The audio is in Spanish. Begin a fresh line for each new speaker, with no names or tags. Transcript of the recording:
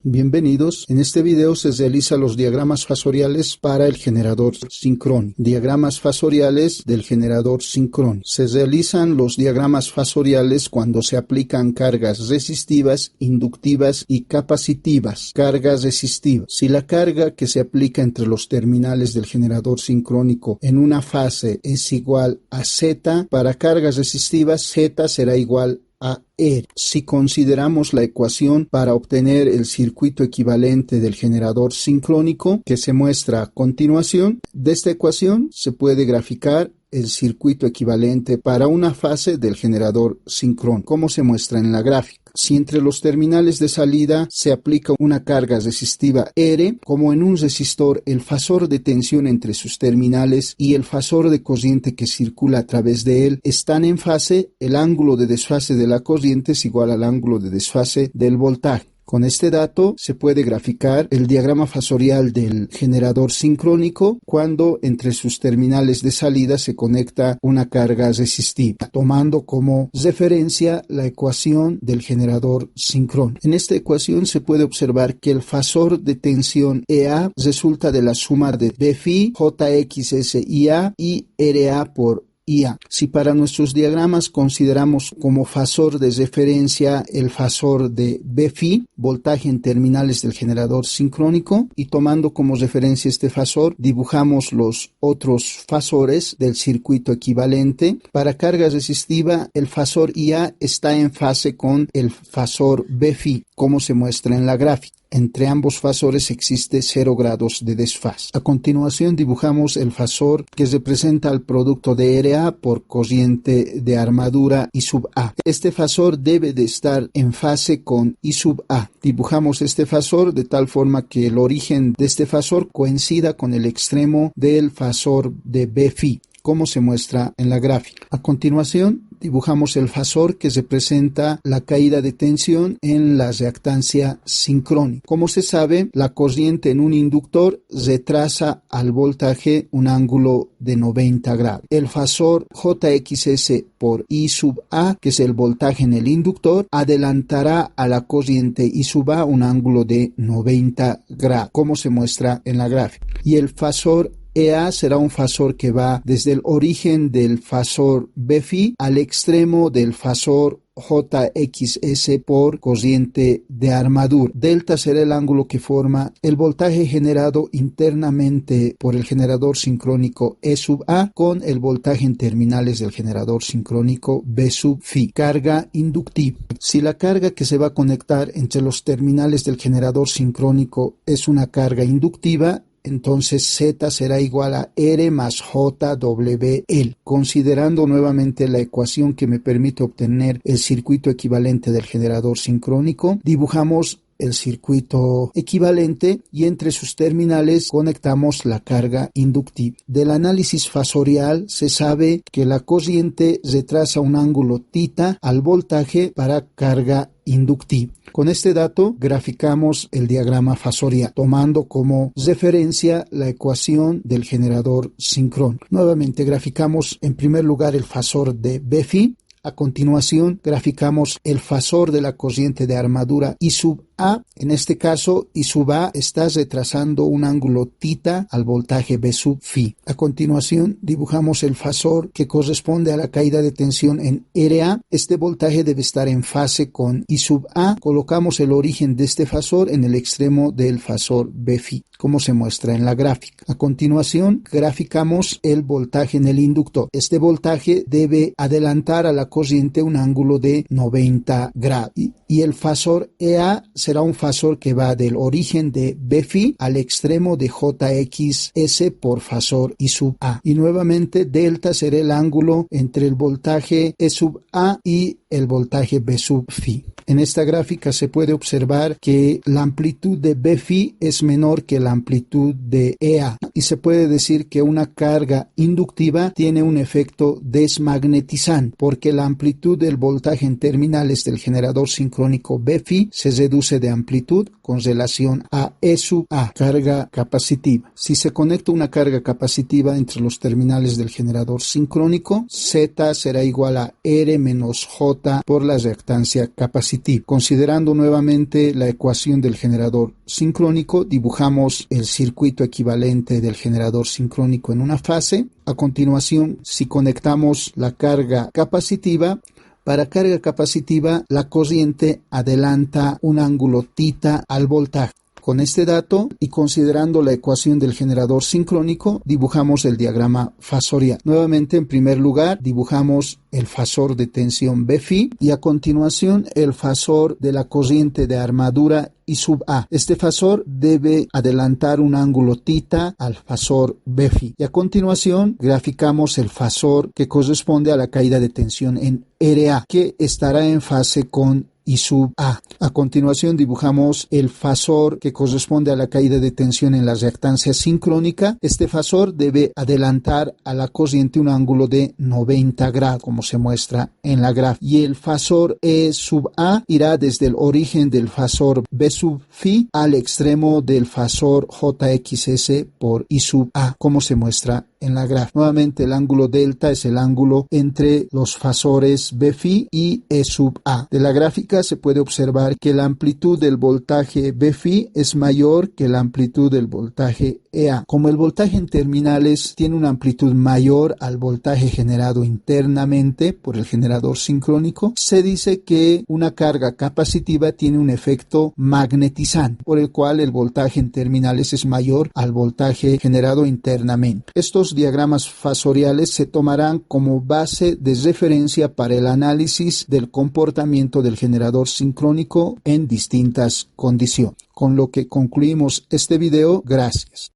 Bienvenidos. En este video se realizan los diagramas fasoriales para el generador sincrónico. Diagramas fasoriales del generador sincrónico. Se realizan los diagramas fasoriales cuando se aplican cargas resistivas, inductivas y capacitivas. Cargas resistivas. Si la carga que se aplica entre los terminales del generador sincrónico en una fase es igual a Z, para cargas resistivas Z será igual a R. Si consideramos la ecuación para obtener el circuito equivalente del generador sincrónico que se muestra a continuación, de esta ecuación se puede graficar el circuito equivalente para una fase del generador sincrónico, como se muestra en la gráfica. Si entre los terminales de salida se aplica una carga resistiva R, como en un resistor, el fasor de tensión entre sus terminales y el fasor de corriente que circula a través de él están en fase, el ángulo de desfase de la corriente es igual al ángulo de desfase del voltaje. Con este dato se puede graficar el diagrama fasorial del generador sincrónico cuando entre sus terminales de salida se conecta una carga resistiva, tomando como referencia la ecuación del generador sincrónico. En esta ecuación se puede observar que el fasor de tensión EA resulta de la suma de Bφ, JXSIA y RA por IA. Si para nuestros diagramas consideramos como fasor de referencia el fasor de Bφ, voltaje en terminales del generador sincrónico, y tomando como referencia este fasor, dibujamos los otros fasores del circuito equivalente. Para carga resistiva, el fasor IA está en fase con el fasor Bφ, como se muestra en la gráfica. Entre ambos fasores existe 0 grados de desfase. A continuación dibujamos el fasor que representa el producto de RA por corriente de armadura I sub A. Este fasor debe de estar en fase con I sub A. Dibujamos este fasor de tal forma que el origen de este fasor coincida con el extremo del fasor de Bφ, como se muestra en la gráfica. A continuación, dibujamos el fasor que representa la caída de tensión en la reactancia sincrónica. Como se sabe, la corriente en un inductor retrasa al voltaje un ángulo de 90 grados. El fasor JXS por I sub A, que es el voltaje en el inductor, adelantará a la corriente I sub A un ángulo de 90 grados, como se muestra en la gráfica. Y el fasor EA será un fasor que va desde el origen del fasor Bφ al extremo del fasor JXS por corriente de armadura. Delta será el ángulo que forma el voltaje generado internamente por el generador sincrónico E sub A con el voltaje en terminales del generador sincrónico B sub Φ. Carga inductiva. Si la carga que se va a conectar entre los terminales del generador sincrónico es una carga inductiva, entonces Z será igual a R más JWL. Considerando nuevamente la ecuación que me permite obtener el circuito equivalente del generador sincrónico, dibujamos el circuito equivalente y entre sus terminales conectamos la carga inductiva. Del análisis fasorial se sabe que la corriente retrasa un ángulo θ al voltaje para carga inductiva. Con este dato graficamos el diagrama fasorial, tomando como referencia la ecuación del generador sincrónico. Nuevamente graficamos en primer lugar el fasor de Bφ. A continuación graficamos el fasor de la corriente de armadura I sub A. En este caso, I sub A está retrasando un ángulo θ al voltaje B sub Φ. A continuación dibujamos el fasor que corresponde a la caída de tensión en RA. Este voltaje debe estar en fase con I sub A. Colocamos el origen de este fasor en el extremo del fasor Bφ, como se muestra en la gráfica. A continuación graficamos el voltaje en el inductor. Este voltaje debe adelantar a la corriente un ángulo de 90 grados. Y el fasor EA será un fasor que va del origen de Bφ al extremo de JXS por fasor I sub A. Y nuevamente delta será el ángulo entre el voltaje E sub A y el voltaje B sub Φ. En esta gráfica se puede observar que la amplitud de Bφ es menor que la amplitud de EA y se puede decir que una carga inductiva tiene un efecto desmagnetizante porque la amplitud del voltaje en terminales del generador sincrónico Bφ se reduce de amplitud con relación a E sub A, carga capacitiva. Si se conecta una carga capacitiva entre los terminales del generador sincrónico, Z será igual a R menos J J por la reactancia capacitiva. Considerando nuevamente la ecuación del generador sincrónico, dibujamos el circuito equivalente del generador sincrónico en una fase. A continuación, si conectamos la carga capacitiva, para carga capacitiva, la corriente adelanta un ángulo θ al voltaje. Con este dato y considerando la ecuación del generador sincrónico, dibujamos el diagrama fasorial. Nuevamente, en primer lugar, dibujamos el fasor de tensión Bφ y a continuación el fasor de la corriente de armadura I sub A. Este fasor debe adelantar un ángulo θ al fasor Bφ. Y a continuación graficamos el fasor que corresponde a la caída de tensión en RA, que estará en fase con I sub A. A continuación dibujamos el fasor que corresponde a la caída de tensión en la reactancia sincrónica. Este fasor debe adelantar a la corriente un ángulo de 90 grados, como se muestra en la gráfica. Y el fasor E sub A irá desde el origen del fasor B sub Φ al extremo del fasor JXS por I sub A, como se muestra en la gráfica. Nuevamente, el ángulo delta es el ángulo entre los fasores Bφ y E sub A. De la gráfica se puede observar que la amplitud del voltaje Bφ es mayor que la amplitud del voltaje EA. Como el voltaje en terminales tiene una amplitud mayor al voltaje generado internamente por el generador sincrónico, se dice que una carga capacitiva tiene un efecto magnetizante, por el cual el voltaje en terminales es mayor al voltaje generado internamente. Estos diagramas fasoriales se tomarán como base de referencia para el análisis del comportamiento del generador sincrónico en distintas condiciones. Con lo que concluimos este video. Gracias.